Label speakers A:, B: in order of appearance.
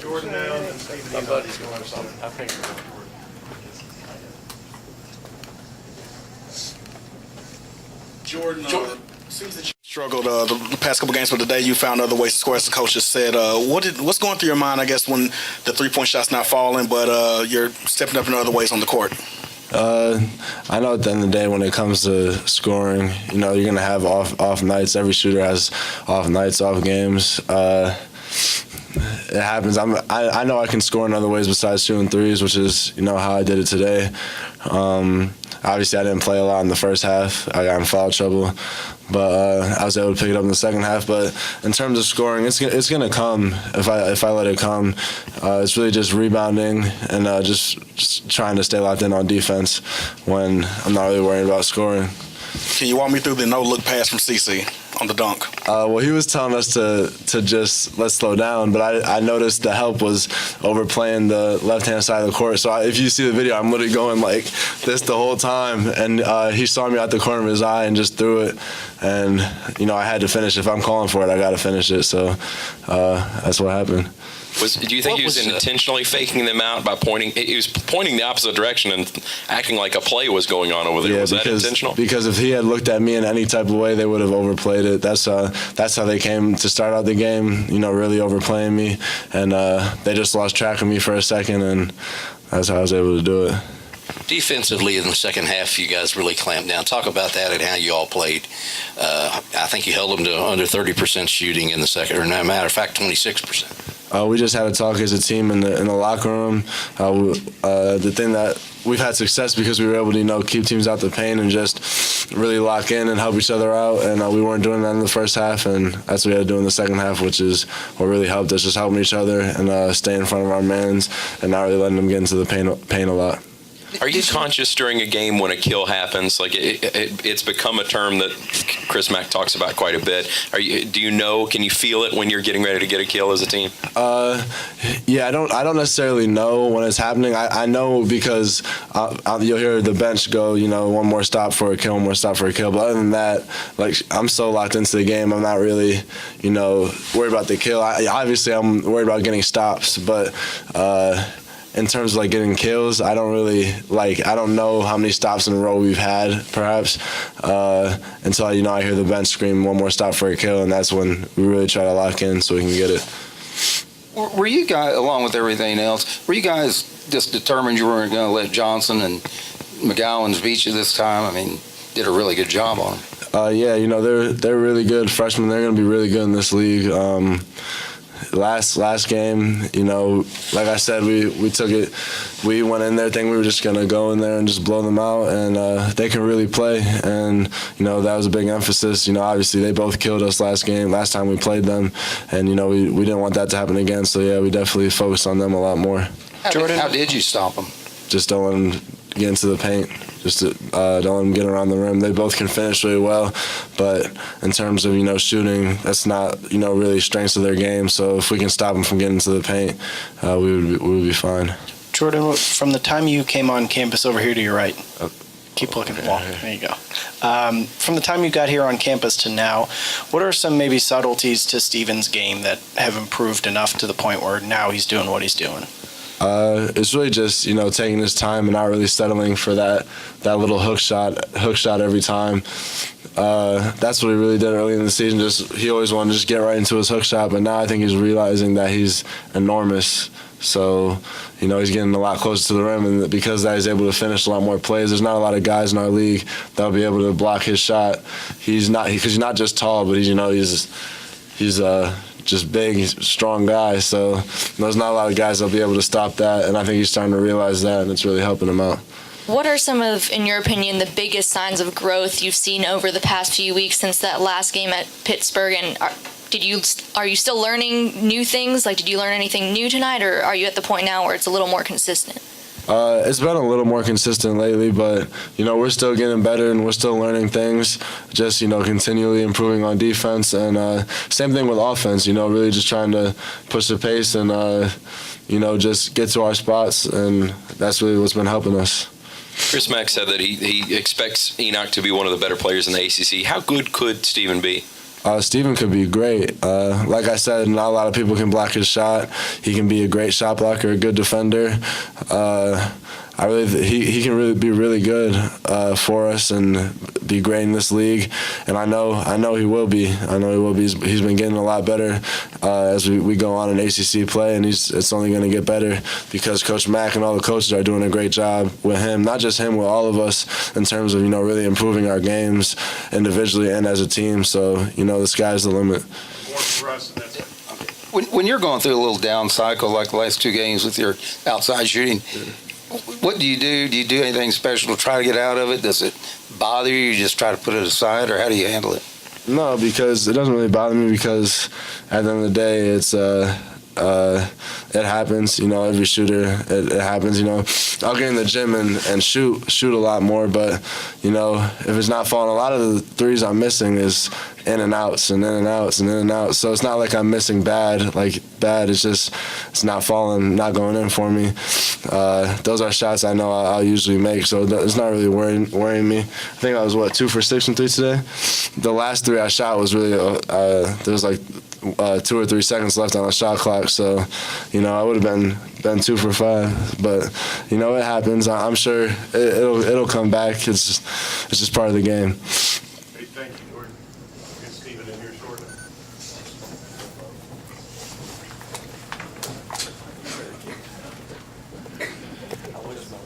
A: Jordan down and Stephen Enoch's going or something.
B: I think
A: Jordan, seems that you struggled the past couple games, but today you found other ways to score, as the coach just said. What's going through your mind, I guess, when the three-point shot's not falling, but you're stepping up in other ways on the court?
C: I know at the end of the day when it comes to scoring, you're going to have off nights. Every shooter has off nights, off games. It happens. I know I can score in other ways besides shooting threes, which is, how I did it today. Obviously, I didn't play a lot in the first half. I got in foul trouble, but I was able to pick it up in the second half. But in terms of scoring, it's going to come if I let it come. It's really just rebounding and just trying to stay locked in on defense when I'm not really worried about scoring.
A: Can you walk me through the no-look pass from CeCe on the dunk?
C: Well, he was telling us to just let's slow down, but I noticed the help was overplaying the left-hand side of the court. So if you see the video, I'm literally going like this the whole time, and he saw me out the corner of his eye and just threw it. And, I had to finish. If I'm calling for it, I got to finish it. So that's what happened.
D: Do you think he was intentionally faking them out by pointing? He was pointing the opposite direction and acting like a play was going on over there.
C: Yeah,
D: was that intentional?
C: Because if he had looked at me in any type of way, they would have overplayed it. That's how they came to start out the game. Really overplaying me, and they just lost track of me for a second, and that's how I was able to do it.
E: Defensively, in the second half, you guys really clamped down. Talk about that and how you all played. I think you held them to under 30% shooting in the second, or no matter of fact, 26%.
C: We just had a talk as a team in the locker room. The thing that we've had success because we were able to keep teams out the paint and just really lock in and help each other out. And we weren't doing that in the first half, and that's what we had to do in the second half, which is what really helped us, just helping each other and stay in front of our mans and not really letting them get into the paint a lot.
D: Are you conscious during a game when a kill happens? Like it's become a term that Chris Mack talks about quite a bit. Can you feel it when you're getting ready to get a kill as a team?
C: Yeah, I don't necessarily know when it's happening. I know because you'll hear the bench go, one more stop for a kill, one more stop for a kill. But other than that, I'm so locked into the game, I'm not really, worried about the kill. Obviously, I'm worried about getting stops, but in terms of getting kills, I don't really I don't know how many stops in a row we've had, perhaps, until I hear the bench scream one more stop for a kill, and that's when we really try to lock in so we can get it.
F: Were you guys, along with everything else, were you guys just determined you weren't going to let Johnson and McGowan's beat you this time? I mean, did a really good job on them.
C: Yeah, they're really good freshmen. They're going to be really good in this league. Last game, like I said, we took it. We went in there thinking we were just going to go in there and just blow them out, and they can really play. And, that was a big emphasis. Obviously they both killed us last time we played them, and, we didn't want that to happen again. So, yeah, we definitely focused on them a lot more.
F: Jordan, how did you stop them?
C: Just don't let them get into the paint. Just don't let them get around the rim. They both can finish really well, but in terms of shooting, that's not really strengths of their game. So if we can stop them from getting into the paint, we would be fine.
B: Jordan, from the time you came on campus over here to your right, keep looking at the wall. There you go. From the time you got here on campus to now, what are some maybe subtleties to Steven's game that have improved enough to the point where now he's doing what he's doing?
C: It's really just taking his time and not really settling for that little hook shot every time. That's what he really did early in the season. He always wanted to just get right into his hook shot, but now I think he's realizing that he's enormous. So he's getting a lot closer to the rim, and because of that, he's able to finish a lot more plays. There's not a lot of guys in our league that'll be able to block his shot. He's not just tall, but he's just big, he's a strong guy, so there's not a lot of guys that'll be able to stop that, and I think he's starting to realize that, and it's really helping him out.
G: What are some of, in your opinion, the biggest signs of growth you've seen over the past few weeks since that last game at Pittsburgh? And are you still learning new things? Did you learn anything new tonight, or are you at the point now where it's a little more consistent?
C: It's been a little more consistent lately, but, we're still getting better and we're still learning things, just, continually improving on defense. And same thing with offense, really just trying to push the pace and, just get to our spots. And that's really what's been helping us.
D: Chris Mack said that he expects Enoch to be one of the better players in the ACC. How good could Steven be?
C: Steven could be great. Like I said, not a lot of people can block his shot. He can be a great shot blocker, a good defender. He can really be really good for us and be great in this league. And I know he will be. He's been getting a lot better as we go on in ACC play, and it's only going to get better because Coach Mack and all the coaches are doing a great job with him. Not just him, with all of us in terms of really improving our games individually and as a team. So the sky's the limit.
F: When you're going through a little down cycle like the last two games with your outside shooting, what do you do? Do you do anything special to try to get out of it? Does it bother you? You just try to put it aside, or how do you handle it?
C: No, because it doesn't really bother me because at the end of the day, it happens. Every shooter, it happens. I'll get in the gym and shoot a lot more, but if it's not falling, a lot of the threes I'm missing is in and outs and in and outs and in and outs. So it's not like I'm missing bad. It's just it's not falling, not going in for me. Those are shots I know I'll usually make, so it's not really worrying me. I think I was 2 for 6 from 3 today. The last 3 I shot was really there was 2 or 3 seconds left on the shot clock, so I would have been 2 for 5. But it happens. I'm sure it'll come back. It's just part of the game.
H: Thank you, Jordan. Good, Steven, in your short.